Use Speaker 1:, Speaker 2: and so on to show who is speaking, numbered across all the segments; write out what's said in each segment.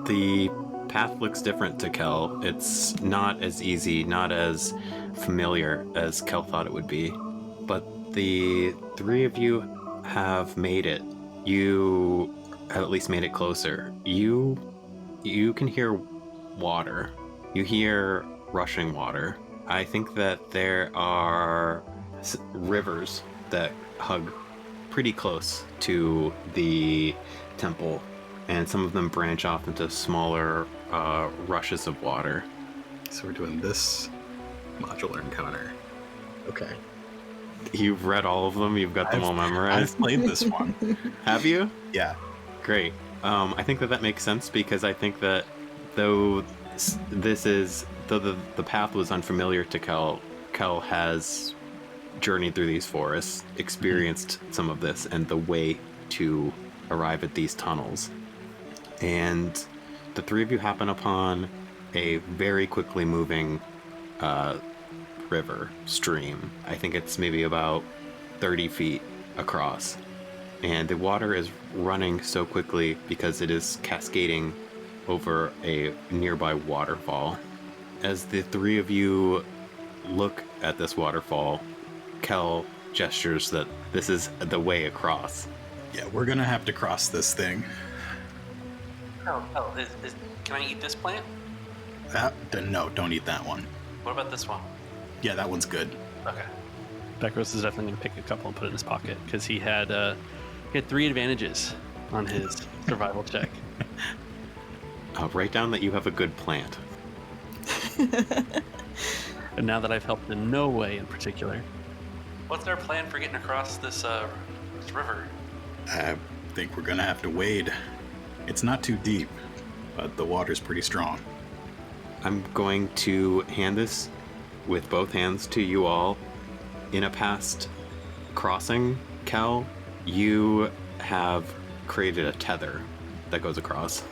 Speaker 1: The path looks different to Kel. It's not as easy, not as familiar as Kel thought it would be. But the three of you have made it. You have at least made it closer. You can hear water. You hear rushing water. I think that there are rivers that hug pretty close to the temple, and some of them branch off into smaller rushes of water.
Speaker 2: So we're doing this modular encounter. Okay.
Speaker 1: You've read all of them? You've got them all memorized?
Speaker 2: I've played this one.
Speaker 1: Have you?
Speaker 2: Yeah.
Speaker 1: Great. I think that makes sense, because I think that though the path was unfamiliar to Kel has journeyed through these forests, experienced some of this, and the way to arrive at these tunnels. And the three of you happen upon a very quickly moving stream. I think it's maybe about 30 feet across. And the water is running so quickly because it is cascading over a nearby waterfall. As the three of you look at this waterfall, Kel gestures that this is the way across.
Speaker 2: Yeah, we're gonna have to cross this thing.
Speaker 3: Can I eat this plant?
Speaker 2: No, don't eat that one.
Speaker 3: What about this one?
Speaker 2: Yeah, that one's good.
Speaker 3: Okay.
Speaker 4: Bekros is definitely going to pick a couple and put it in his pocket, because he had 3 advantages on his survival check.
Speaker 1: Write down that you have a good plant.
Speaker 4: And now that I've helped in no way in particular.
Speaker 3: What's our plan for getting across this river?
Speaker 2: I think we're gonna have to wade. It's not too deep, but the water's pretty strong.
Speaker 1: I'm going to hand this with both hands to you all. In a past crossing, Kel, you have created a tether that goes across.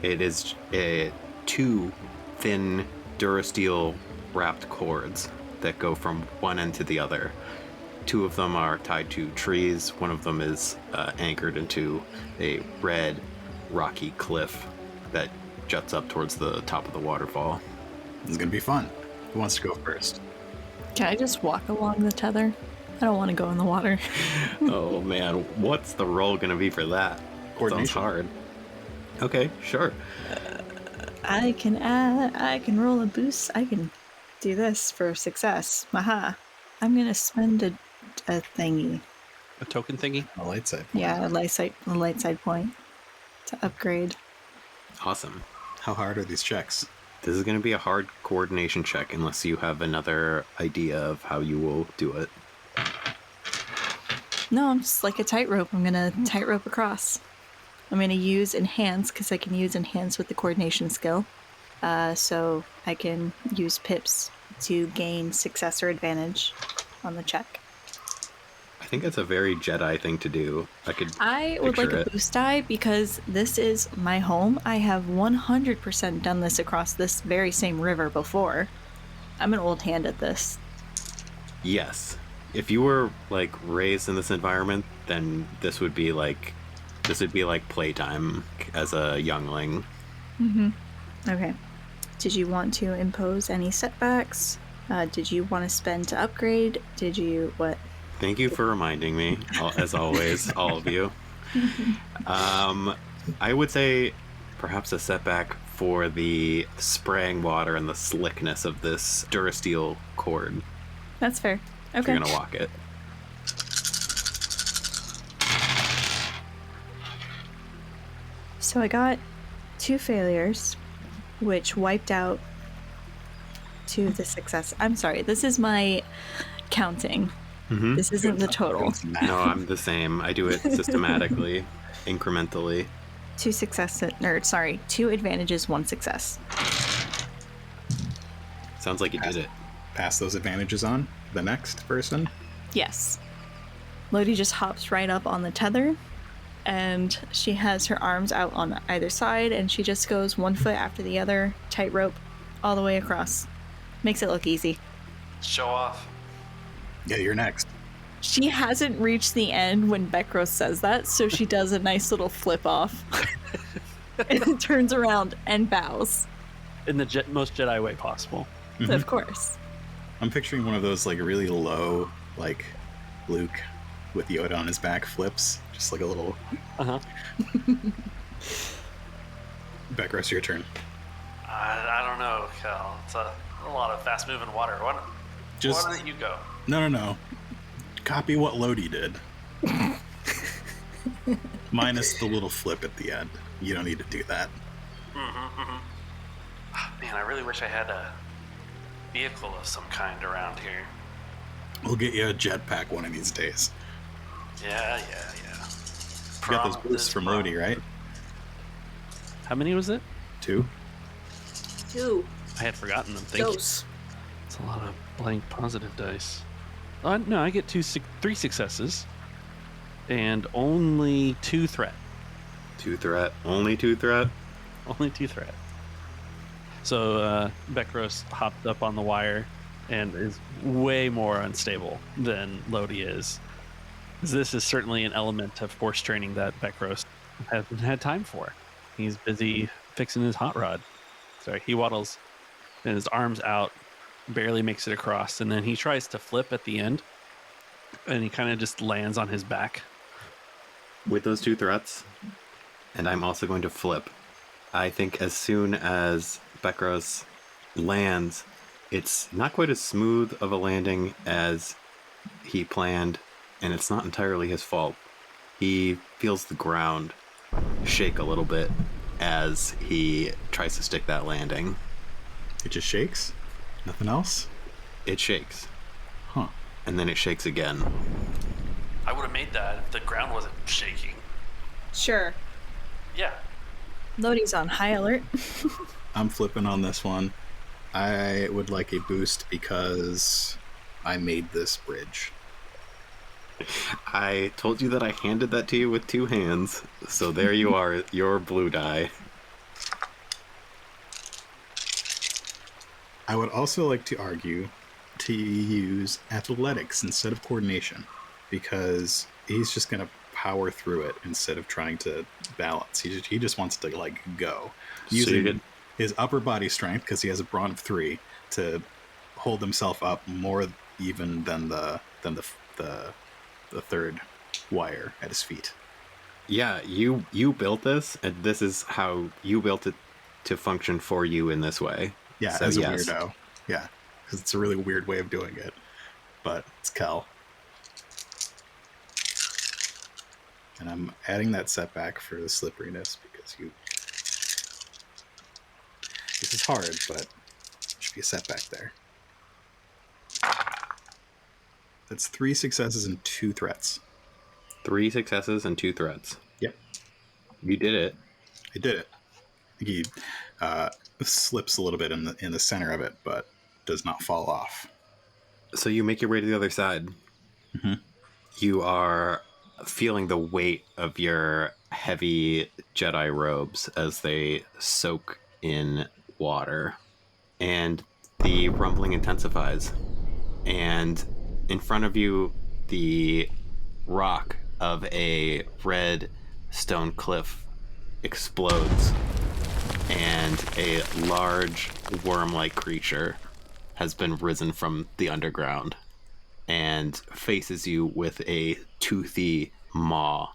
Speaker 1: It is 2 thin Durasteel wrapped cords that go from one end to the other. 2 of them are tied to trees. One of them is anchored into a red, rocky cliff that juts up towards the top of the waterfall.
Speaker 2: It's gonna be fun. Who wants to go first?
Speaker 5: Can I just walk along the tether? I don't want to go in the water.
Speaker 1: Oh man, what's the roll gonna be for that? Sounds hard. Okay, sure.
Speaker 5: I can roll a boost. I can do this for success. Maha. I'm gonna spend a thingy.
Speaker 4: A token thingy?
Speaker 2: A light side.
Speaker 5: Yeah, a light side point to upgrade.
Speaker 1: Awesome.
Speaker 2: How hard are these checks?
Speaker 1: This is going to be a hard coordination check unless you have another idea of how you will do it.
Speaker 5: No, I'm just like a tightrope. I'm gonna tightrope across. I'm gonna use enhance because I can use enhance with the coordination skill. So I can use pips to gain success or advantage on the check.
Speaker 1: I think it's a very Jedi thing to do.
Speaker 5: I would like a boost die because this is my home. I have 100% done this across this very same river before. I'm an old hand at this.
Speaker 1: Yes. If you were like raised in this environment, then this would be like playtime as a youngling.
Speaker 5: Mm-hmm. Okay. Did you want to impose any setbacks? Did you want to spend to upgrade? Did you what?
Speaker 1: Thank you for reminding me, as always, all of you. I would say perhaps a setback for the spraying water and the slickness of this Durasteel cord.
Speaker 5: That's fair. Okay.
Speaker 1: If you're going to walk it.
Speaker 5: So I got 2 failures, which wiped out 2 of the success. I'm sorry, this is my counting.
Speaker 1: Mm-hmm.
Speaker 5: This isn't the total.
Speaker 1: No, I'm the same. I do it systematically, incrementally.
Speaker 5: 2 advantages, 1 success.
Speaker 1: Sounds like you did it.
Speaker 2: Pass those advantages on to the next person?
Speaker 5: Yes. Lodee just hops right up on the tether, and she has her arms out on either side, and she just goes 1 foot after the other, tightrope, all the way across. Makes it look easy.
Speaker 3: Show off.
Speaker 2: Yeah, you're next.
Speaker 5: She hasn't reached the end when Bekros says that, so she does a nice little flip off. and it turns around and bows.
Speaker 4: In the most Jedi way possible.
Speaker 2: Mhm.
Speaker 5: Of course.
Speaker 2: I'm picturing one of those like really low, like Luke with Yoda on his back flips, just like a little.
Speaker 4: Uh-huh.
Speaker 2: Bekros, your turn.
Speaker 3: I don't know, Cal. It's a lot of fast-moving water. Why don't you go?
Speaker 2: No. Copy what Lodee did. Minus the little flip at the end. You don't need to do that.
Speaker 3: Man, I really wish I had a vehicle of some kind around here.
Speaker 2: We'll get you a jetpack one of these days.
Speaker 3: Yeah.
Speaker 2: You got those boosts from Lodee, right?
Speaker 4: How many was it?
Speaker 2: 2?
Speaker 5: 2.
Speaker 4: I had forgotten them. Thank you.
Speaker 5: Dose.
Speaker 4: It's a lot of blank positive dice. No, I get 3 successes. And only 2 threat.
Speaker 1: 2 threat. Only 2 threat.
Speaker 4: Only 2 threat. So Bekros hopped up on the wire and is way more unstable than Lodee is. This is certainly an element of force training that Bekros hasn't had time for. He's busy fixing his hot rod. Sorry, he waddles and his arms out, barely makes it across, and then he tries to flip at the end, and he kind of just lands on his back.
Speaker 1: With those 2 threats, and I'm also going to flip. I think as soon as Bekros lands, it's not quite as smooth of a landing as he planned, and it's not entirely his fault. He feels the ground shake a little bit as he tries to stick that landing.
Speaker 2: It just shakes? Nothing else?
Speaker 1: It shakes.
Speaker 2: Huh.
Speaker 1: And then it shakes again.
Speaker 3: I would have made that if the ground wasn't shaking.
Speaker 5: Sure.
Speaker 3: Yeah.
Speaker 5: Lodee's on high alert.
Speaker 2: I'm flipping on this one. I would like a boost because I made this bridge.
Speaker 1: I told you that I handed that to you with 2 hands, so there you are, your blue die.
Speaker 2: I would also like to argue to use athletics instead of coordination, because he's just going to power through it instead of trying to balance. He just wants to like go using his upper body strength, because he has a brawn of 3, to hold himself up more even than the third wire at his feet.
Speaker 1: Yeah, you built this, and this is how you built it to function for you in this way.
Speaker 2: Yeah,
Speaker 1: So,
Speaker 2: as a
Speaker 1: yes.
Speaker 2: weirdo. Yeah, because it's a really weird way of doing it. But it's Kel. And I'm adding that setback for the slipperiness because this is hard, but there should be a setback there. That's 3 successes and 2 threats.
Speaker 1: 3 successes and 2 threats.
Speaker 2: Yep.
Speaker 1: You did it.
Speaker 2: I did it. He slips a little bit in the center of it, but does not fall off.
Speaker 1: So you make your way to the other side.
Speaker 2: Mm-hmm.
Speaker 1: You are feeling the weight of your heavy Jedi robes as they soak in water. And the rumbling intensifies. And in front of you, the rock of a red stone cliff explodes, and a large worm-like creature has been risen from the underground and faces you with a toothy maw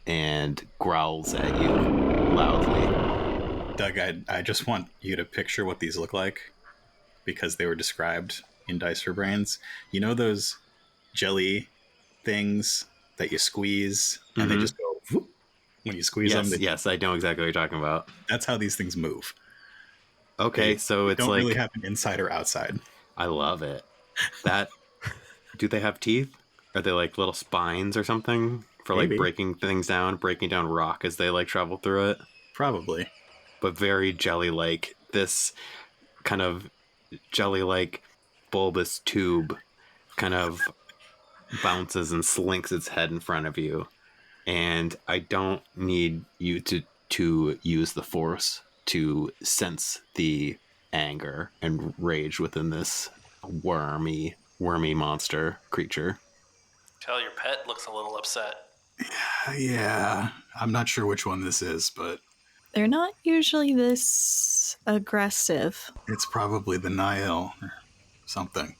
Speaker 1: and growls at you loudly.
Speaker 2: Doug, I just want you to picture what these look like, because they were described in Dice for Brains. You know those jelly things that you squeeze and they just go whoop, when you squeeze them?
Speaker 1: Yes, I know exactly what you're talking about.
Speaker 2: That's how these things move.
Speaker 1: Okay, so it's
Speaker 2: don't
Speaker 1: like...
Speaker 2: really happen inside or outside.
Speaker 1: I love it. That... Do they have teeth? Are they like little spines or something for
Speaker 2: Maybe.
Speaker 1: like breaking things down, breaking down rock as they like travel through it?
Speaker 2: Probably.
Speaker 1: But very jelly-like. This kind of jelly-like bulbous tube kind of bounces and slinks its head in front of you. And I don't need you to use the Force to sense the anger and rage within this wormy monster creature.
Speaker 3: Tell your pet looks a little upset.
Speaker 2: Yeah, I'm not sure which one this is, but
Speaker 5: They're not usually this aggressive.
Speaker 2: It's probably the Nihil or something.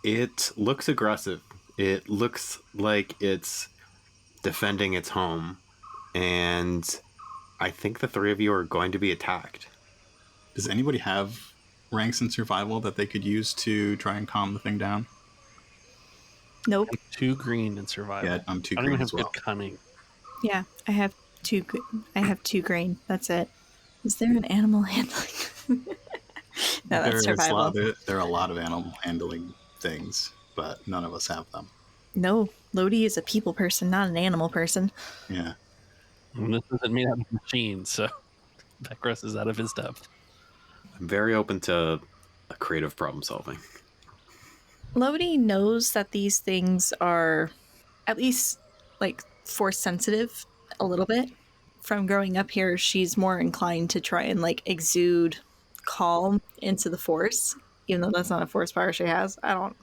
Speaker 1: It looks aggressive. It looks like it's defending its home. And I think the three of you are going to be attacked.
Speaker 2: Does anybody have ranks in survival that they could use to try and calm the thing down?
Speaker 5: Nope.
Speaker 4: I'm 2 green in survival.
Speaker 2: Yeah, I'm 2
Speaker 4: I don't
Speaker 2: green
Speaker 4: even
Speaker 2: as
Speaker 4: have
Speaker 2: well.
Speaker 4: good cunning.
Speaker 5: Yeah, I have 2. I have 2 green. That's it. Is there an animal handling? No, that's survival.
Speaker 2: There are a lot of animal handling things, but none of us have them.
Speaker 5: No, Lodee is a people person, not an animal person.
Speaker 2: Yeah.
Speaker 4: And this isn't made out of machines, so Bekros is out of his depth.
Speaker 1: I'm very open to a creative problem solving.
Speaker 5: Lodee knows that these things are at least like force sensitive a little bit. From growing up here, she's more inclined to try and like exude calm into the force, even though that's not a force power she has. I don't.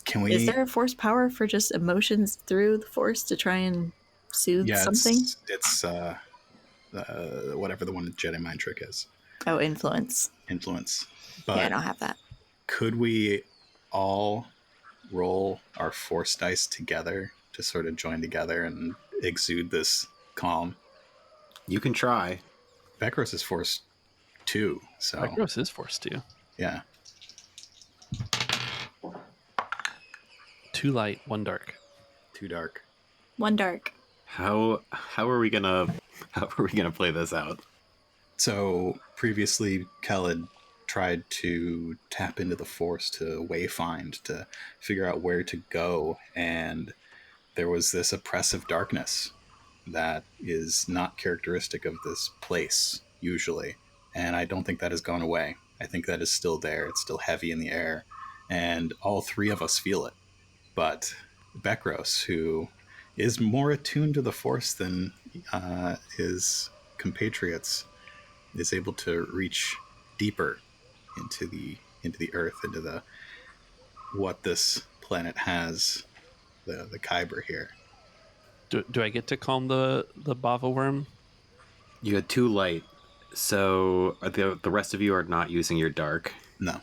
Speaker 2: Can we?
Speaker 5: Is there a force power for just emotions through the force to try and soothe something?
Speaker 2: It's whatever the one Jedi mind trick is.
Speaker 5: Oh, influence.
Speaker 2: Influence. But
Speaker 5: Yeah, I don't have that.
Speaker 2: could we all roll our force dice together to sort of join together and exude this calm?
Speaker 1: You can try.
Speaker 2: Bekros is force 2, so
Speaker 4: Bekros is forced to.
Speaker 2: yeah.
Speaker 4: 2 light, 1 dark.
Speaker 2: 2 dark.
Speaker 5: 1 dark.
Speaker 1: How are we gonna play this out?
Speaker 2: So previously, Kel had tried to tap into the force to wayfind, to figure out where to go, and there was this oppressive darkness that is not characteristic of this place usually, and I don't think that has gone away. I think that is still there. It's still heavy in the air, and all 3 of us feel it. But Bekros, who is more attuned to the force than his compatriots, is able to reach deeper into the earth, into the what this planet has, the Kyber here.
Speaker 4: Do I get to calm the Bavva worm?
Speaker 1: You had 2 light, so the rest of you are not using your dark.
Speaker 2: No.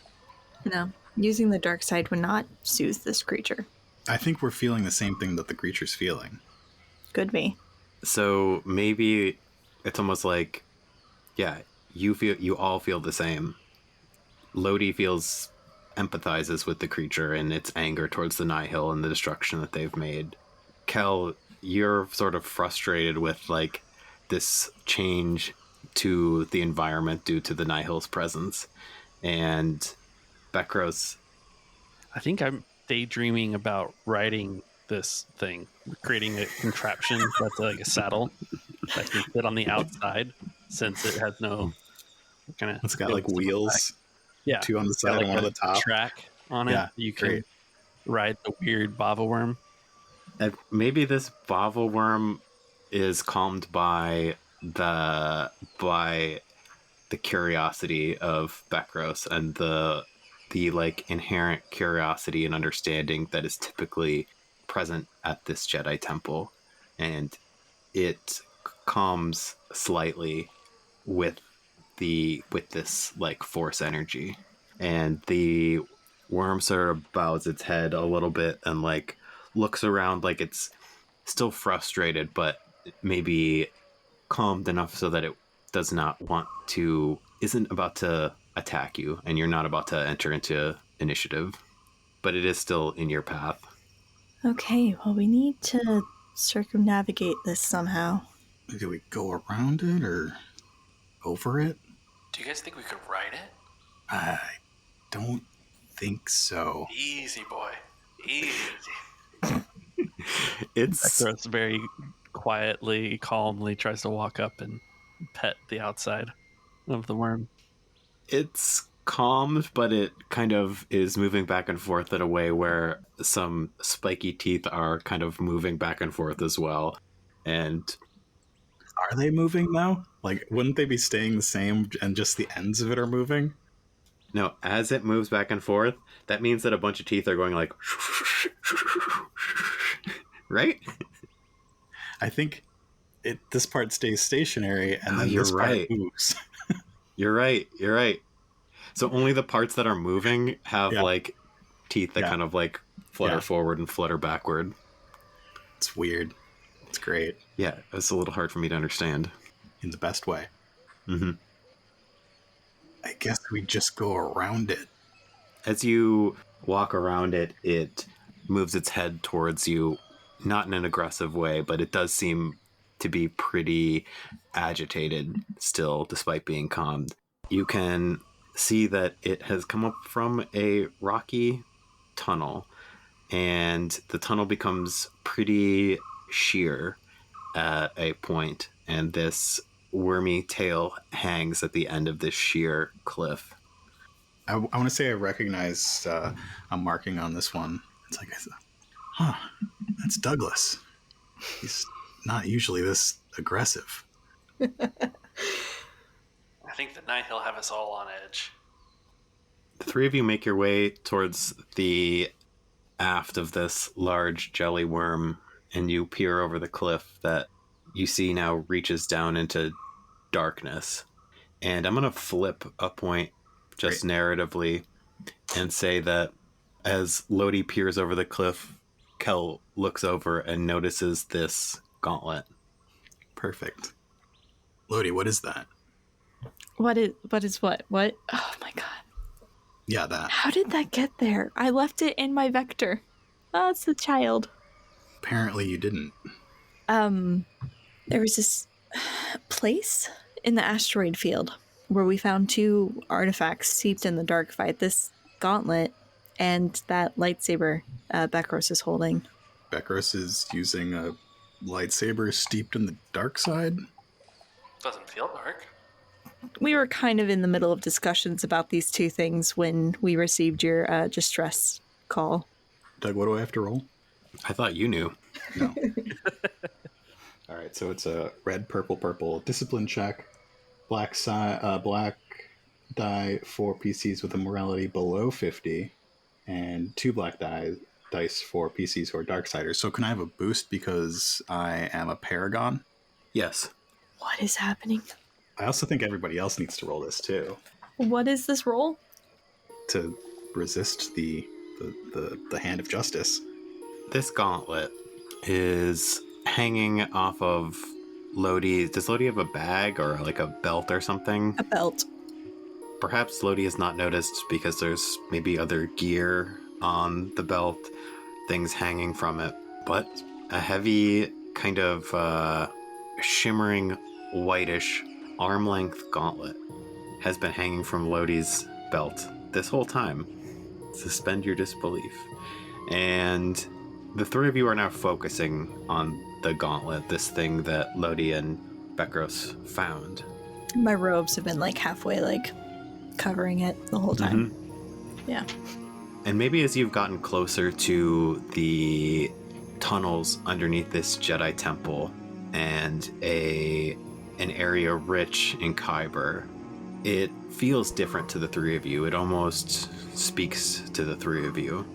Speaker 5: No, using the dark side would not soothe this creature.
Speaker 2: I think we're feeling the same thing that the creature's feeling.
Speaker 5: Could be.
Speaker 1: So maybe it's almost like, yeah, you all feel the same. Lodee empathizes with the creature and its anger towards the Nihil and the destruction that they've made. Kel, you're sort of frustrated with like this change to the environment due to the Nihil's presence. And Bekros,
Speaker 4: I think I'm daydreaming about riding this thing, creating a contraption that's like a saddle that can fit on the outside, since it has no kind of.
Speaker 2: It's got like wheels,
Speaker 4: yeah,
Speaker 2: 2 on the side and 1 on the top.
Speaker 4: Track on it.
Speaker 2: Yeah,
Speaker 4: You can
Speaker 2: great.
Speaker 4: ride the weird Bavva worm.
Speaker 1: maybe this Bavva worm is calmed by the curiosity of Bekros and the like inherent curiosity and understanding that is typically present at this Jedi temple, and it calms slightly with this like force energy, and the worm sort of bows its head a little bit and like looks around like it's still frustrated, but maybe calmed enough so that it does not isn't about to attack you, and you're not about to enter into initiative, but it is still in your path.
Speaker 5: Okay, well, we need to circumnavigate this somehow.
Speaker 2: Do we go around it or over it?
Speaker 3: Do you guys think we could ride it?
Speaker 2: I don't think so.
Speaker 3: Easy, boy. Easy.
Speaker 1: It's
Speaker 4: Bekros very quietly, calmly tries to walk up and pet the outside of the worm.
Speaker 1: it's calmed, but it kind of is moving back and forth in a way where some spiky teeth are kind of moving back and forth as well. And
Speaker 2: Are they moving now? Like, wouldn't they be staying the same and just the ends of it are moving?
Speaker 1: no, as it moves back and forth, that means that a bunch of teeth are going like right?
Speaker 2: I think this part stays stationary, and then
Speaker 1: you're
Speaker 2: this
Speaker 1: right.
Speaker 2: part moves.
Speaker 1: You're right. So only the parts that are moving have
Speaker 2: Yeah.
Speaker 1: like teeth that
Speaker 2: Yeah.
Speaker 1: kind of like flutter
Speaker 2: Yeah.
Speaker 1: forward and flutter backward.
Speaker 2: It's weird. It's great
Speaker 1: Yeah, it's a little hard for me to understand.
Speaker 2: in the best way.
Speaker 1: Mm-hmm.
Speaker 2: I guess we just go around it.
Speaker 1: As you walk around it, it moves its head towards you, not in an aggressive way, but it does seem to be pretty agitated still, despite being calmed. You can see that it has come up from a rocky tunnel, and the tunnel becomes pretty sheer at a point, and this wormy tail hangs at the end of this sheer cliff.
Speaker 2: I want to say I recognize a marking on this one. It's like, that's Douglas. He's not usually this aggressive.
Speaker 3: I think the Nihil have us all on edge.
Speaker 1: The three of you make your way towards the aft of this large jelly worm, and you peer over the cliff that you see now reaches down into darkness. And I'm going to flip a point just
Speaker 2: Great.
Speaker 1: narratively and say that as Lodee peers over the cliff, Kel looks over and notices this gauntlet.
Speaker 2: Perfect. Lodee, what is that?
Speaker 5: What is what? What? Oh my god.
Speaker 2: Yeah, that.
Speaker 5: How did that get there? I left it in my vector. Oh, it's the child.
Speaker 2: Apparently you didn't.
Speaker 5: There was this place in the asteroid field where we found 2 artifacts steeped in the dark fight. This gauntlet and that lightsaber Bekros is holding.
Speaker 2: Bekros is using a lightsaber steeped in the dark side?
Speaker 3: Doesn't feel dark.
Speaker 5: We were kind of in the middle of discussions about these 2 things when we received your distress call.
Speaker 2: Doug, what do I have to roll?
Speaker 1: I thought you knew.
Speaker 2: No. All right, so it's a red, purple, purple discipline check. Black die 4 PCs with a morality below 50, and 2 black dice for PCs who are Darksiders. So can I have a boost because I am a Paragon?
Speaker 1: Yes.
Speaker 5: What is happening?
Speaker 2: I also think everybody else needs to roll this too
Speaker 5: What is this roll?
Speaker 2: to resist the hand of justice.
Speaker 1: This gauntlet is hanging off of Lodee. Does Lodee have a bag or like a belt or something?
Speaker 5: A belt.
Speaker 1: Perhaps Lodee has not noticed because there's maybe other gear on the belt, things hanging from it. But a heavy, kind of shimmering, whitish, arm-length gauntlet has been hanging from Lodee's belt this whole time. Suspend your disbelief. And the 3 of you are now focusing on the gauntlet, this thing that Lodee and Bekros found.
Speaker 5: My robes have been like halfway like covering it the whole time. Yeah.
Speaker 1: And maybe as you've gotten closer to the tunnels underneath this Jedi temple and an area rich in Kyber, it feels different to the 3 of you. It almost speaks to the 3 of you.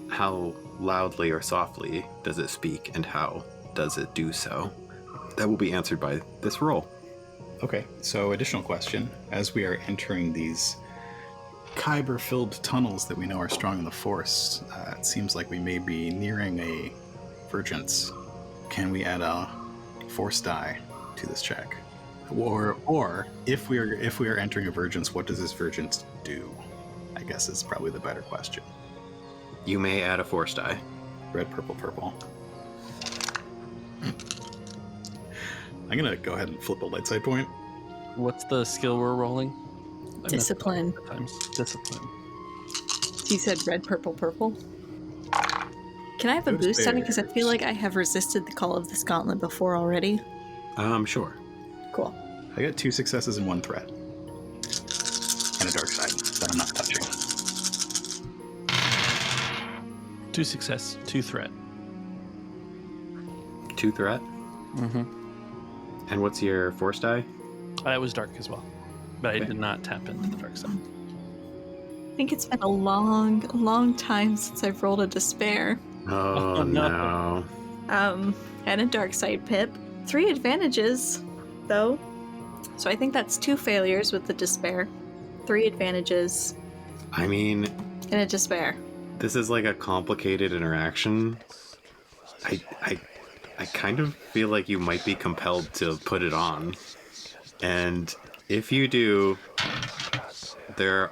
Speaker 1: How loudly or softly does it speak, and how does it do so? That will be answered by this roll.
Speaker 2: Okay, so additional question. As we are entering these Kyber-filled tunnels that we know are strong in the Force, it seems like we may be nearing a Vergence. Can we add a Force die to this check? Or if we are entering a Vergence, what does this Vergence do? I guess is probably the better question.
Speaker 1: You may add a Force die.
Speaker 2: Red, purple, purple. I'm gonna go ahead and flip a light side point.
Speaker 4: What's the skill we're rolling?
Speaker 5: Discipline.
Speaker 4: Discipline.
Speaker 5: You said red, purple, purple? Can I have a
Speaker 2: Those
Speaker 5: boost on it? Because I
Speaker 2: bears.
Speaker 5: feel like I have resisted the call of this gauntlet before already.
Speaker 1: Sure.
Speaker 5: Cool.
Speaker 2: I got 2 successes and 1 threat. And a dark side that I'm not touching.
Speaker 4: 2 success, 2 threat.
Speaker 1: 2 threat.
Speaker 4: Mm-hmm.
Speaker 1: And what's your Force die?
Speaker 4: I was dark as well, but
Speaker 1: Okay.
Speaker 4: I did not tap into the dark side.
Speaker 5: I think it's been a long, long time since I've rolled a despair.
Speaker 1: Oh,
Speaker 4: no.
Speaker 1: no.
Speaker 5: And a dark side pip. 3 advantages, though. So I think that's 2 failures with the despair. 3 advantages
Speaker 1: I mean,
Speaker 5: and a despair.
Speaker 1: this is like a complicated interaction. I kind of feel like you might be compelled to put it on. And if you do, it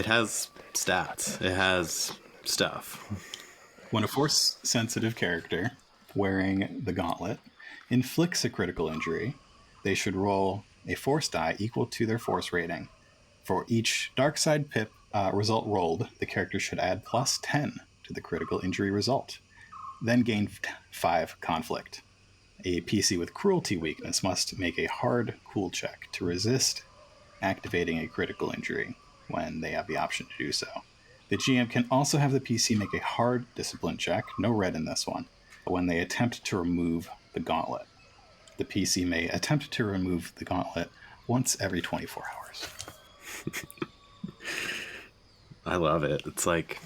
Speaker 1: has stats. It has stuff.
Speaker 2: When a Force-sensitive character wearing the gauntlet inflicts a critical injury, they should roll a Force die equal to their Force rating. For each dark side pip result rolled, the character should add plus 10 to the critical injury result, then gain 5 conflict. A PC with cruelty weakness must make a hard cool check to resist activating a critical injury when they have the option to do so. The GM can also have the PC make a hard discipline check, no red in this one, when they attempt to remove the gauntlet. The PC may attempt to remove the gauntlet once every 24 hours.
Speaker 1: I love it. It's like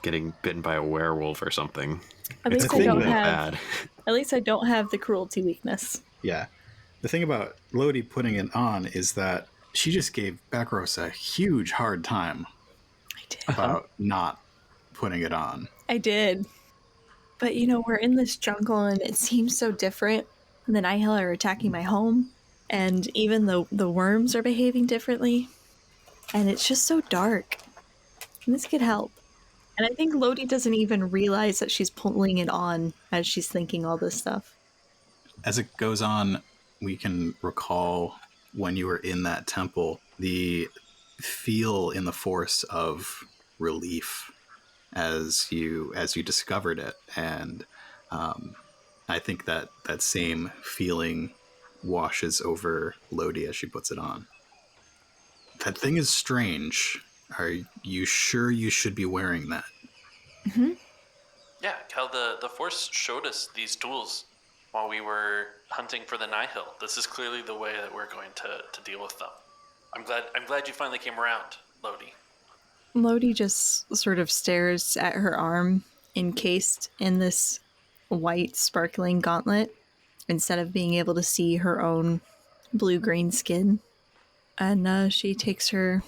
Speaker 1: getting bitten by a werewolf or something.
Speaker 5: At
Speaker 1: It's
Speaker 5: least
Speaker 1: cool
Speaker 5: I don't
Speaker 1: but
Speaker 5: have.
Speaker 1: bad.
Speaker 5: At least I don't have the cruelty weakness.
Speaker 2: Yeah. The thing about Lodee putting it on is that she just gave Bekros a huge hard time
Speaker 5: I did.
Speaker 2: about not putting it on.
Speaker 5: I did. But we're in this jungle and it seems so different. And the Nihil are attacking my home. And even the worms are behaving differently. And it's just so dark. And this could help. And I think Lodee doesn't even realize that she's pulling it on as she's thinking all this stuff.
Speaker 2: As it goes on, we can recall when you were in that temple, the feel in the Force of relief as you discovered it. And I think that same feeling washes over Lodee as she puts it on. That thing is strange. Are you sure you should be wearing that?
Speaker 5: Mm-hmm.
Speaker 3: Yeah, Cal, the Force showed us these tools while we were hunting for the Nihil. This is clearly the way that we're going to deal with them. I'm glad you finally came around, Lodee.
Speaker 5: Lodee just sort of stares at her arm encased in this white sparkling gauntlet instead of being able to see her own blue-green skin. And she takes her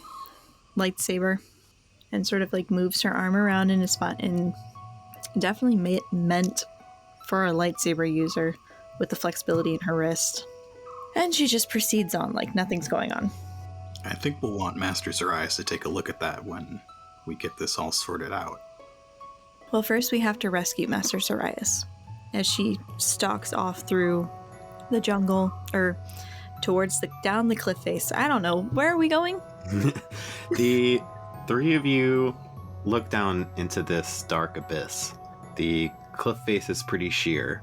Speaker 5: lightsaber and sort of like moves her arm around in a spot, and definitely meant for a lightsaber user with the flexibility in her wrist. And she just proceeds on like nothing's going on.
Speaker 2: I think we'll want Master Zarias to take a look at that when we get this all sorted out.
Speaker 5: Well, first we have to rescue Master Zarias as she stalks off through the jungle, or towards down the cliff face. I don't know. Where are we going?
Speaker 1: The 3 of you look down into this dark abyss. The cliff face is pretty sheer.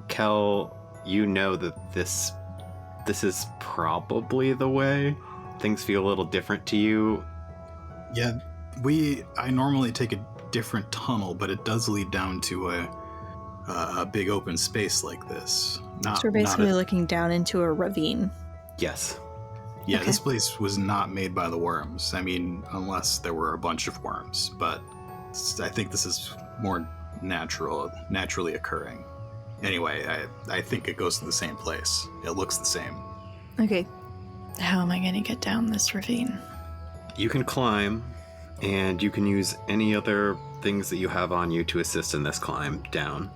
Speaker 1: Kel, you know that this is probably the way. Things feel a little different to you.
Speaker 2: Yeah, I normally take a different tunnel, but it does lead down to a big open space like this.
Speaker 5: So we're basically looking down into a ravine.
Speaker 1: Yes.
Speaker 2: Yeah,
Speaker 5: Okay.
Speaker 2: This place was not made by the worms. I mean, unless there were a bunch of worms, but I think this is more naturally occurring. Anyway, I think it goes to the same place. It looks the same.
Speaker 5: Okay. How am I going to get down this ravine?
Speaker 1: You can climb, and you can use any other things that you have on you to assist in this climb down.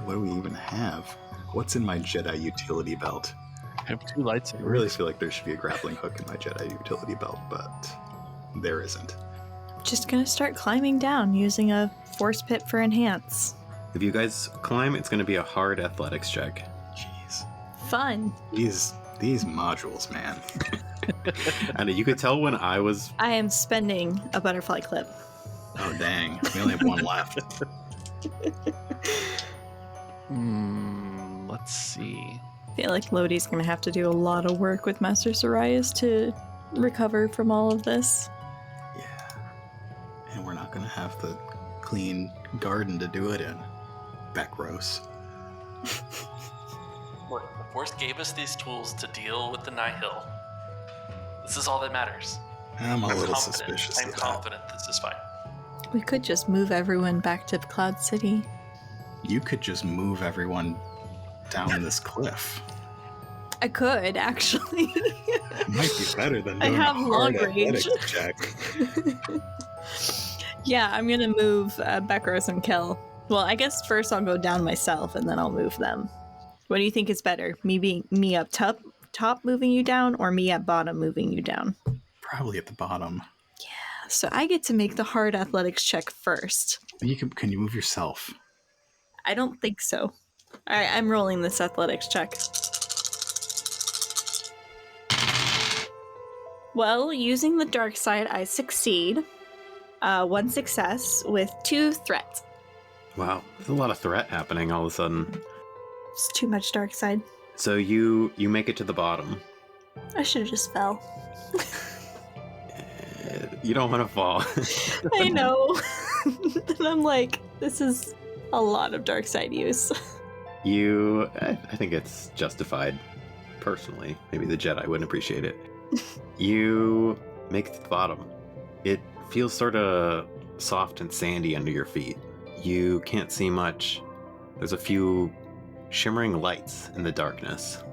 Speaker 2: What do we even have? What's in my Jedi utility belt?
Speaker 4: I have 2 lightsabers.
Speaker 2: I really feel like there should be a grappling hook in my Jedi utility belt, but there isn't.
Speaker 5: Just going to start climbing down using a force pit for enhance.
Speaker 1: If you guys climb, it's going to be a hard athletics check.
Speaker 2: Jeez.
Speaker 5: Fun.
Speaker 2: These modules, man.
Speaker 1: And you could tell when I was...
Speaker 5: I am spending a butterfly clip.
Speaker 2: Oh, dang. We only have one left.
Speaker 4: Let's see.
Speaker 5: I feel like Lodee's going to have to do a lot of work with Master Zarias to recover from all of this.
Speaker 2: Yeah. And we're not going to have the clean garden to do it in. Bekros.
Speaker 3: Look, the Force gave us these tools to deal with the Nihil. This is all that matters.
Speaker 2: I'm a
Speaker 3: I'm
Speaker 2: little
Speaker 3: confident.
Speaker 2: suspicious
Speaker 3: I'm
Speaker 2: of that.
Speaker 3: confident this is fine.
Speaker 5: We could just move everyone back to Cloud City.
Speaker 2: You could just move everyone down this cliff.
Speaker 5: I could, actually.
Speaker 2: It might be better than
Speaker 5: I
Speaker 2: doing
Speaker 5: have
Speaker 2: a
Speaker 5: long
Speaker 2: hard
Speaker 5: range.
Speaker 2: athletics check.
Speaker 5: Yeah, I'm going to move Bekros and Kel. Well, I guess first I'll go down myself, and then I'll move them. What do you think is better? Me up top moving you down, or me at bottom moving you down?
Speaker 2: Probably at the bottom.
Speaker 5: So I get to make the hard athletics check first.
Speaker 2: Can you move yourself?
Speaker 5: I don't think so. All right, I'm rolling this athletics check. Well, using the dark side, I succeed. 1 success with 2 threats.
Speaker 1: Wow, there's a lot of threat happening all of a sudden.
Speaker 5: It's too much dark side.
Speaker 1: So you make it to the bottom.
Speaker 5: I should have just fell.
Speaker 1: You don't want to fall.
Speaker 5: I know. And I'm like, this is a lot of dark side use.
Speaker 1: I think it's justified, personally. Maybe the Jedi wouldn't appreciate it. You make it to the bottom. It feels sort of soft and sandy under your feet. You can't see much. There's a few shimmering lights in the darkness.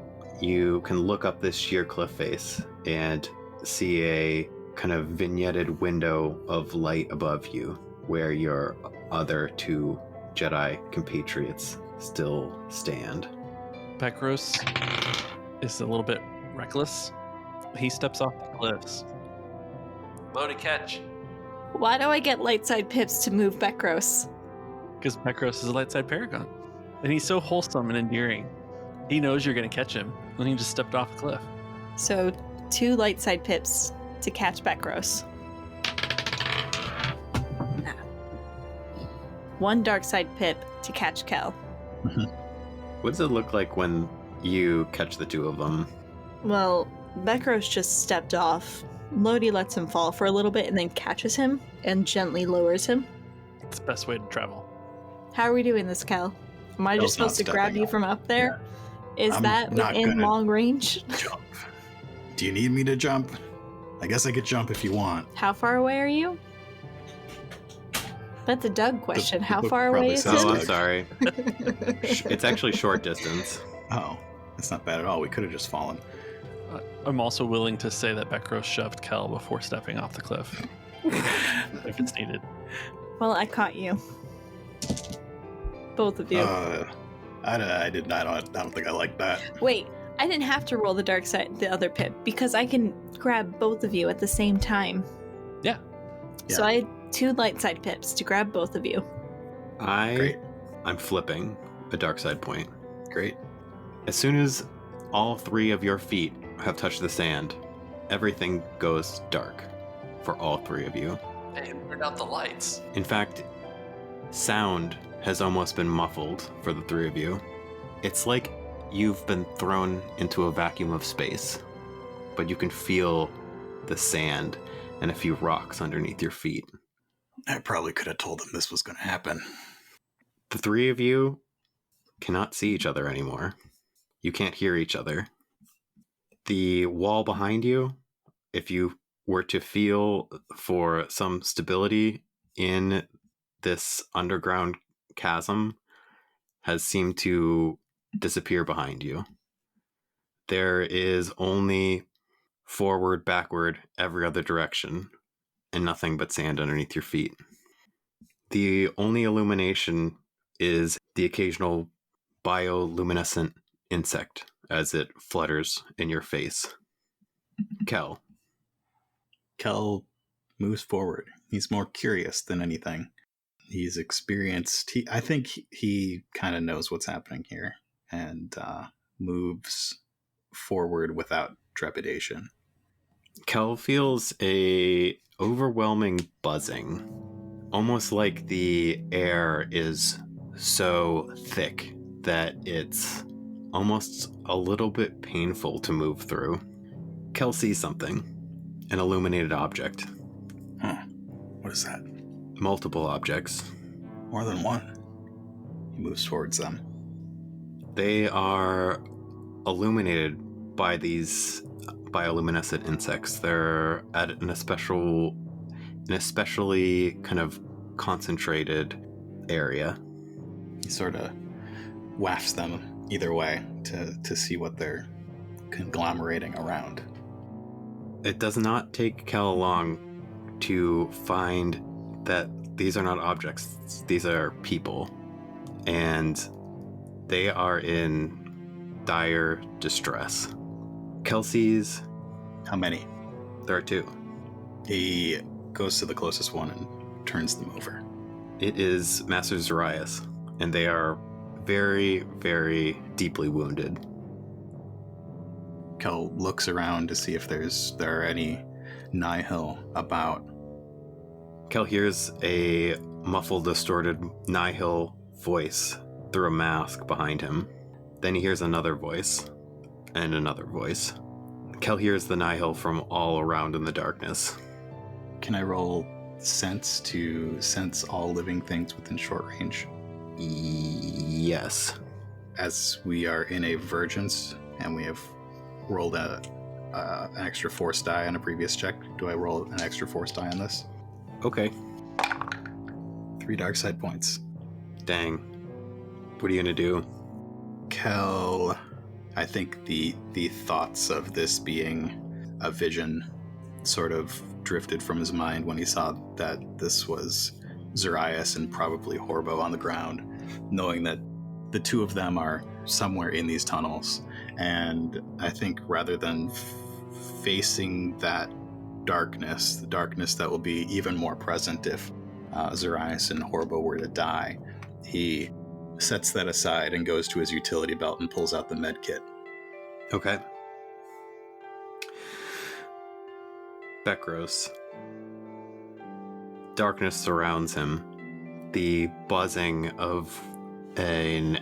Speaker 1: You can look up this sheer cliff face and see a kind of vignetted window of light above you where your other 2 Jedi compatriots still stand.
Speaker 4: Bekros is a little bit reckless. He steps off the cliffs.
Speaker 3: Lodee, catch.
Speaker 5: Why do I get light side pips to move Bekros?
Speaker 4: Because Bekros is a light side paragon. And he's so wholesome and endearing. He knows you're going to catch him when he just stepped off the cliff.
Speaker 5: So 2 light side pips to catch Bekros. 1 dark side pip to catch Kel.
Speaker 1: What does it look like when you catch the 2 of them?
Speaker 5: Well, Bekros just stepped off. Lodee lets him fall for a little bit and then catches him and gently lowers him.
Speaker 4: It's the best way to travel.
Speaker 5: How are we doing this, Kel? Am I just
Speaker 2: Kel's not
Speaker 5: supposed to grab
Speaker 2: stepping
Speaker 5: you
Speaker 2: up.
Speaker 5: from up there? Is
Speaker 2: I'm
Speaker 5: that
Speaker 2: not
Speaker 5: within
Speaker 2: gonna-
Speaker 5: long range?
Speaker 2: Jump. Do you need me to jump? I guess I could jump if you want.
Speaker 5: How far away are you? That's a Doug question. How
Speaker 2: book
Speaker 5: far
Speaker 2: probably
Speaker 5: away is
Speaker 2: says
Speaker 1: Oh,
Speaker 5: it?
Speaker 1: I'm sorry. It's actually short distance.
Speaker 2: Oh, that's not bad at all. We could have just fallen.
Speaker 4: I'm also willing to say that Bekros shoved Kel before stepping off the cliff. If it's needed.
Speaker 5: Well, I caught you. Both of you.
Speaker 2: I don't think I like that.
Speaker 5: Wait, I didn't have to roll the dark side, the other pip, because I can grab both of you at the same time.
Speaker 4: Yeah.
Speaker 5: So I had 2 light side pips to grab both of you.
Speaker 2: Great.
Speaker 1: I'm flipping a dark side point.
Speaker 2: Great.
Speaker 1: As soon as all 3 of your feet have touched the sand, everything goes dark for all 3 of you.
Speaker 3: Hey, turn out the lights.
Speaker 1: In fact, sound has almost been muffled for the 3 of you. It's like you've been thrown into a vacuum of space, but you can feel the sand and a few rocks underneath your feet.
Speaker 2: I probably could have told them this was going to happen.
Speaker 1: The 3 of you cannot see each other anymore. You can't hear each other. The wall behind you, if you were to feel for some stability in this underground chasm, has seemed to disappear behind you. There is only forward, backward, every other direction, and nothing but sand underneath your feet. The only illumination is the occasional bioluminescent insect as it flutters in your face. Kel.
Speaker 2: Kel moves forward. He's more curious than anything. He's experienced. I think he kind of knows what's happening here and moves forward without trepidation.
Speaker 1: Kel feels a overwhelming buzzing, almost like the air is so thick that it's almost a little bit painful to move through. Kel sees something, an illuminated object.
Speaker 2: Huh. What is that?
Speaker 1: Multiple objects.
Speaker 2: More than one. He moves towards them.
Speaker 1: They are illuminated by these bioluminescent insects. They're at an especially kind of concentrated area.
Speaker 2: He sort of wafts them either way to see what they're conglomerating around.
Speaker 1: It does not take Kel long to find that these are not objects, these are people. And they are in dire distress. Kel sees...
Speaker 2: How many?
Speaker 1: There are 2.
Speaker 2: He goes to the closest one and turns them over.
Speaker 1: It is Master Zarias, and they are very, very deeply wounded.
Speaker 2: Kel looks around to see if there are any Nihil about.
Speaker 1: Kel hears a muffled, distorted Nihil voice through a mask behind him. Then he hears another voice, and another voice. Kel hears the Nihil from all around in the darkness.
Speaker 2: Can I roll sense to sense all living things within short range?
Speaker 1: Yes.
Speaker 2: As we are in a Vergence, and we have rolled an extra force die on a previous check, do I roll an extra force die on this?
Speaker 1: Okay.
Speaker 2: 3 dark side points.
Speaker 1: Dang. What are you gonna do?
Speaker 2: Kel, I think the thoughts of this being a vision sort of drifted from his mind when he saw that this was Zarias and probably Horbo on the ground, knowing that the 2 of them are somewhere in these tunnels. And I think rather than facing that darkness, the darkness that will be even more present if Zarias and Horbo were to die, he sets that aside and goes to his utility belt and pulls out the med kit.
Speaker 1: Okay. Bekros. Darkness surrounds him. The buzzing of an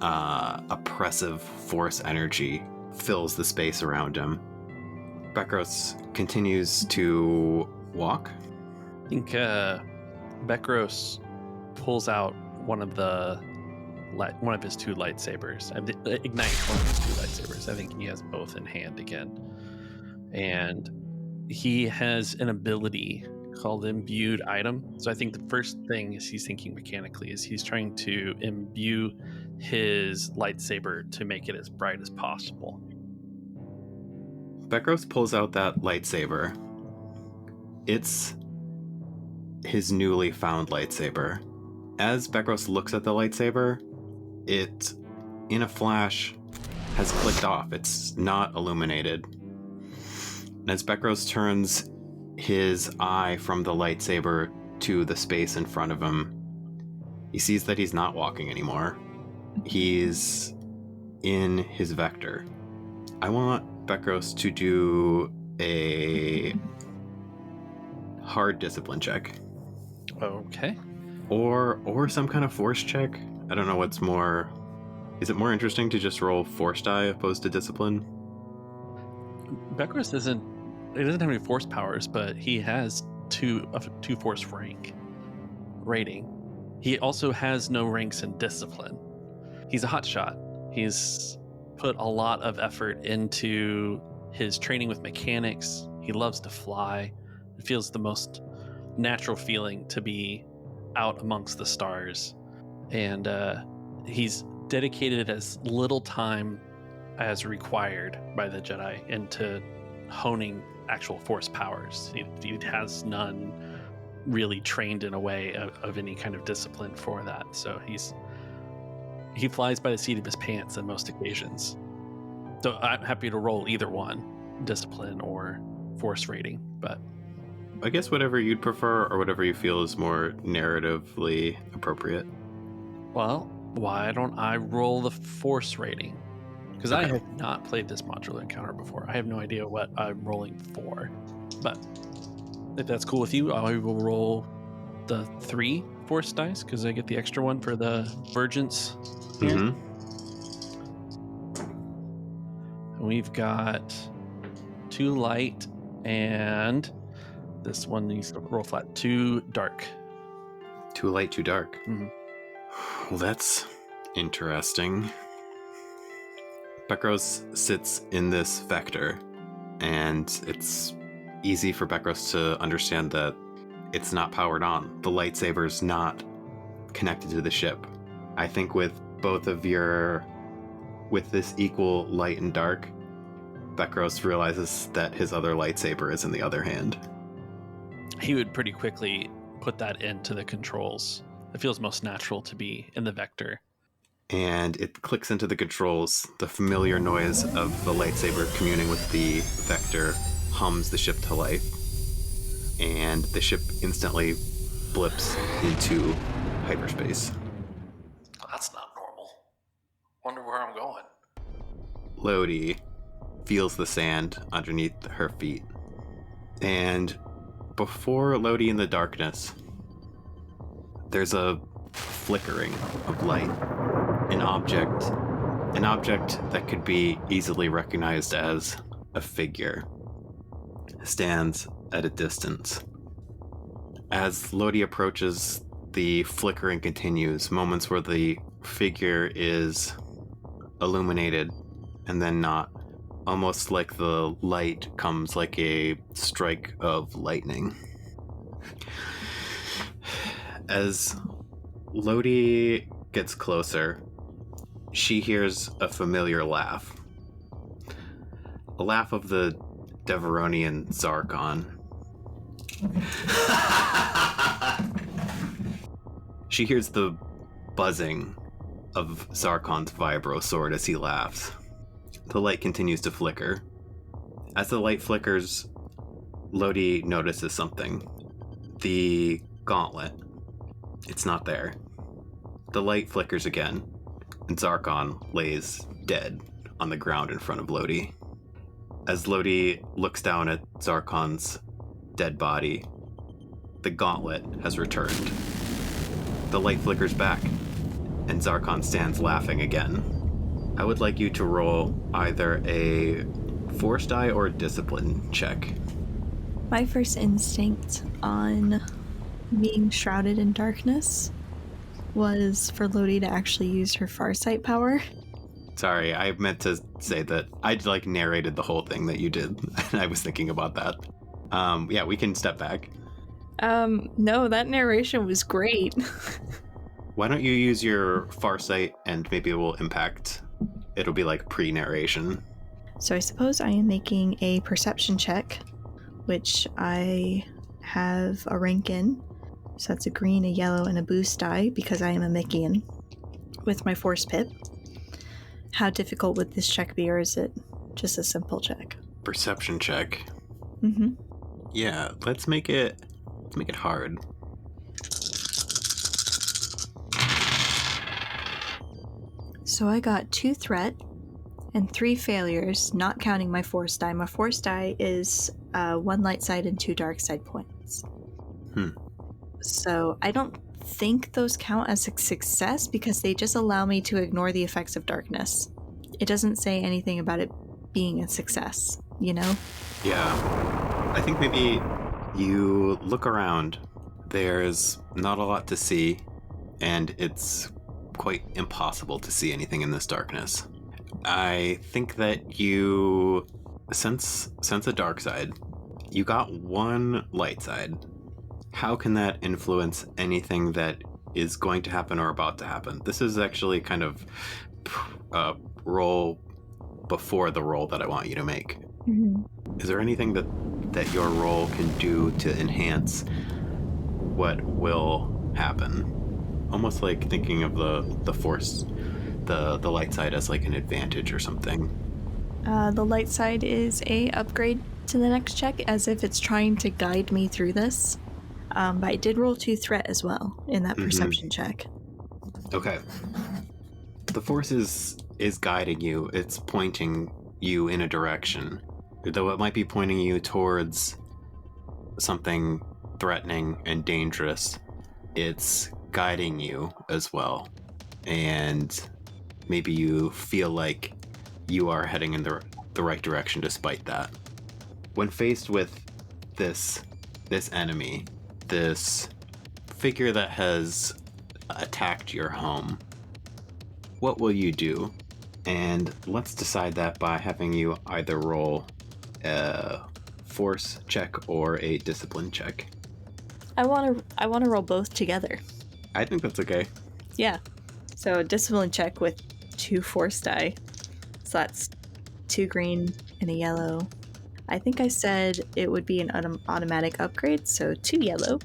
Speaker 1: oppressive force energy fills the space around him. Bekros continues to walk.
Speaker 4: I think Bekros pulls out one of his 2 lightsabers. Ignites one of his 2 lightsabers. I think he has both in hand again. And he has an ability called Imbued Item. So I think the first thing is he's thinking mechanically is he's trying to imbue his lightsaber to make it as bright as possible.
Speaker 1: Bekros pulls out that lightsaber. It's his newly found lightsaber. As Bekros looks at the lightsaber, it, in a flash, has clicked off. It's not illuminated. And as Bekros turns his eye from the lightsaber to the space in front of him, he sees that he's not walking anymore. He's in his vector. I want Bekros to do a hard discipline check.
Speaker 4: Okay.
Speaker 1: Or some kind of force check. I don't know what's more... Is it more interesting to just roll force die opposed to discipline?
Speaker 4: Bekros doesn't have any force powers, but he has 2 force rank rating. He also has no ranks in discipline. He's a hotshot. He's put a lot of effort into his training with mechanics. He loves to fly. It feels the most natural feeling to be out amongst the stars. And he's dedicated as little time as required by the Jedi into honing actual force powers. He has none really trained in a way of any kind of discipline for that. So he flies by the seat of his pants on most occasions. So I'm happy to roll either one, discipline or force rating, but
Speaker 1: I guess whatever you'd prefer or whatever you feel is more narratively appropriate.
Speaker 4: well, why don't I roll the force rating? Because I have not played this modular encounter before. I have no idea what I'm rolling for. But if that's cool with you, I will roll the 3 force dice because I get the extra one for the Vergence.
Speaker 1: Mm-hmm.
Speaker 4: We've got 2 light and this one needs to roll flat. 2 dark.
Speaker 1: 2 light, 2 dark.
Speaker 4: Mhm.
Speaker 1: Well, that's interesting. Bekros sits in this vector, and it's easy for Bekros to understand that it's not powered on. The lightsaber's not connected to the ship. I think with both of your with this equal light and dark, Bekros realizes that his other lightsaber is in the other hand.
Speaker 4: He would pretty quickly put that into the controls. It feels most natural to be in the vector.
Speaker 1: And it clicks into the controls. The familiar noise of the lightsaber communing with the vector hums the ship to life. And the ship instantly blips into hyperspace.
Speaker 3: That's not normal. Wonder where I'm going.
Speaker 1: Lodee feels the sand underneath her feet. And before Lodee in the darkness, there's a flickering of light. An object that could be easily recognized as a figure stands at a distance. As Lodee approaches, the flickering continues, moments where the figure is illuminated and then not, almost like the light comes like a strike of lightning. As Lodee gets closer, she hears a familiar laugh. A laugh of the Deveronian Zarkon. She hears the buzzing of Zarkon's vibro sword as he laughs. The light continues to flicker. As the light flickers, Lodee notices something. The gauntlet. It's not there. The light flickers again, and Zarkon lays dead on the ground in front of Lodee. As Lodee looks down at Zarkon's dead body, the gauntlet has returned. The light flickers back, and Zarkon stands laughing again. I would like you to roll either a force die or a discipline check.
Speaker 5: My first instinct on being shrouded in darkness was for Lodee to actually use her farsight power.
Speaker 1: Sorry, I meant to say that I narrated the whole thing that you did, and I was thinking about that. Yeah, we can step back.
Speaker 5: No, that narration was great.
Speaker 1: Why don't you use your farsight and maybe it will impact... It'll be like pre-narration.
Speaker 5: So I suppose I am making a perception check, which I have a rank in. So that's a green, a yellow, and a boost die because I am a Mickean with my force pip. How difficult would this check be, or is it just a simple check?
Speaker 1: Perception check.
Speaker 5: Mm-hmm.
Speaker 1: Yeah, let's make it hard.
Speaker 5: So I got 2 threat and 3 failures, not counting my force die. My force die is 1 light side and 2 dark side points. So I don't think those count as a success because they just allow me to ignore the effects of darkness. It doesn't say anything about it being a success, you know?
Speaker 1: Yeah. I think maybe you look around. There's not a lot to see, and it's quite impossible to see anything in this darkness. I think that you sense a dark side. You got 1 light side. How can that influence anything that is going to happen or about to happen? This is actually kind of a roll before the roll that I want you to make.
Speaker 5: Mm-hmm.
Speaker 1: Is there anything that your roll can do to enhance what will happen? Almost like thinking of the force, the light side as like an advantage or something.
Speaker 5: The light side is a upgrade to the next check, as if it's trying to guide me through this. But I did roll 2 threat as well in that perception check.
Speaker 1: Okay. The force is guiding you. It's pointing you in a direction. Though it might be pointing you towards something threatening and dangerous, it's guiding you as well. And maybe you feel like you are heading in the right direction despite that. When faced with this enemy, this figure that has attacked your home, what will you do? And let's decide that by having you either roll a force check or a discipline check.
Speaker 5: I want to roll both together.
Speaker 1: I think that's okay.
Speaker 5: Yeah. So a discipline check with 2 force die So that's 2 green and a yellow. I think I said it would be an automatic upgrade, so 2 yellow.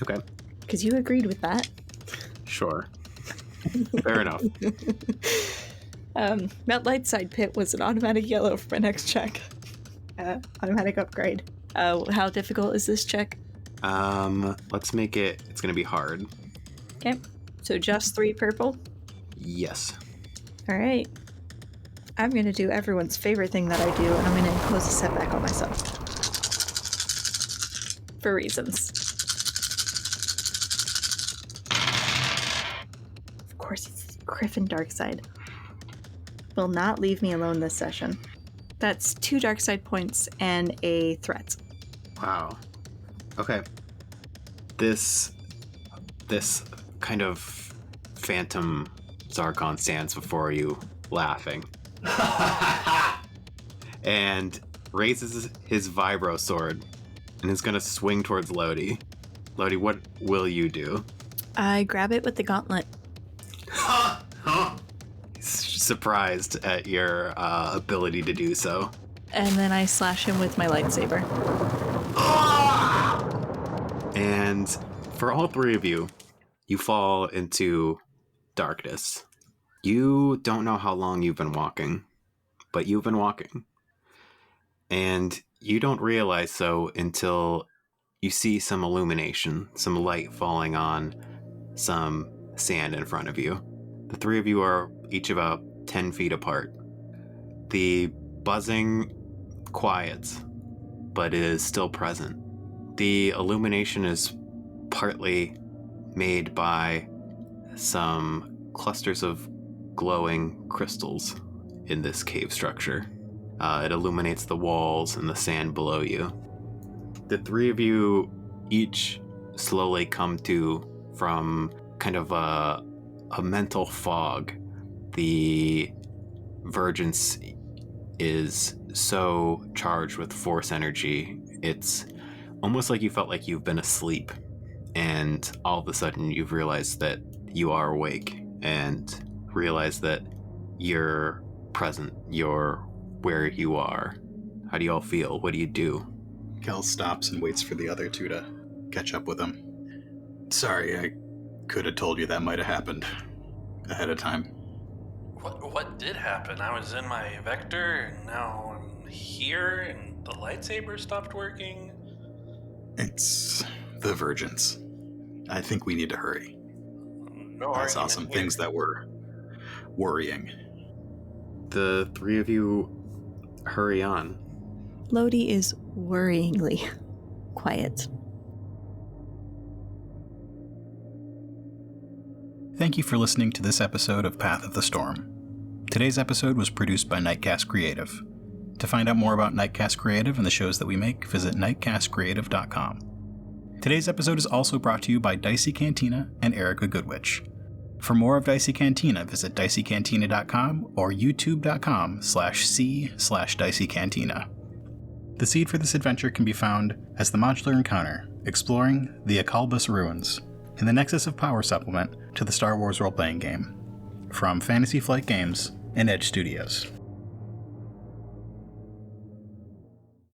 Speaker 1: Okay.
Speaker 5: Because you agreed with that.
Speaker 1: Sure. Fair enough.
Speaker 5: That light side pit was an automatic yellow for my next check. Automatic upgrade. How difficult is this check?
Speaker 1: Let's make it, it's going to be hard.
Speaker 5: Okay. So just 3 purple?
Speaker 1: Yes.
Speaker 5: Alright. I'm going to do everyone's favorite thing that I do, and I'm going to impose a setback on myself. For reasons. Of course, it's Griffin Darkside. Will not leave me alone this session. That's 2 Darkside points and a threat.
Speaker 1: Wow. Okay. This kind of phantom Zarkon stands before you, laughing. And raises his vibro sword and is going to swing towards Lodee. Lodee, what will you do?
Speaker 5: I grab it with the gauntlet.
Speaker 1: He's surprised at your ability to do so.
Speaker 5: And then I slash him with my lightsaber.
Speaker 1: And for all 3 of you, you fall into darkness. You don't know how long you've been walking, but you've been walking. And you don't realize so until you see some illumination, some light falling on some sand in front of you. The 3 of you are each about 10 feet apart. The buzzing quiets, but it is still present. The illumination is partly made by some clusters of glowing crystals in this cave structure. It illuminates the walls and the sand below you. The 3 of you each slowly come to from kind of a mental fog. The Vergence is so charged with force energy, it's almost like you felt like you've been asleep, and all of a sudden you've realized that you are awake and realize that you're present, you're where you are. How do you all feel? What do you do?
Speaker 2: Kel stops and waits for the other 2 to catch up with him. Sorry, I could have told you that might have happened ahead of time.
Speaker 3: What did happen? I was in my vector, and now I'm here, and the lightsaber stopped working.
Speaker 2: It's the Vergence. I think we need to hurry.
Speaker 3: No
Speaker 2: I saw
Speaker 3: argument
Speaker 2: some
Speaker 3: here.
Speaker 2: things that were worrying.
Speaker 1: The 3 of you hurry on.
Speaker 5: Lodee is worryingly quiet.
Speaker 2: Thank you for listening to this episode of Path of the Storm. Today's episode was produced by Nightcast Creative. To find out more about Nightcast Creative and the shows that we make, visit nightcastcreative.com. Today's episode is also brought to you by Dicey Cantina and Erica Goodwitch. For more of Dicey Cantina, visit diceycantina.com or youtube.com/c/Dicey Cantina. The seed for this adventure can be found as the modular encounter, exploring the Akalbus Ruins, in the Nexus of Power supplement to the Star Wars role-playing game, from Fantasy Flight Games and Edge Studios.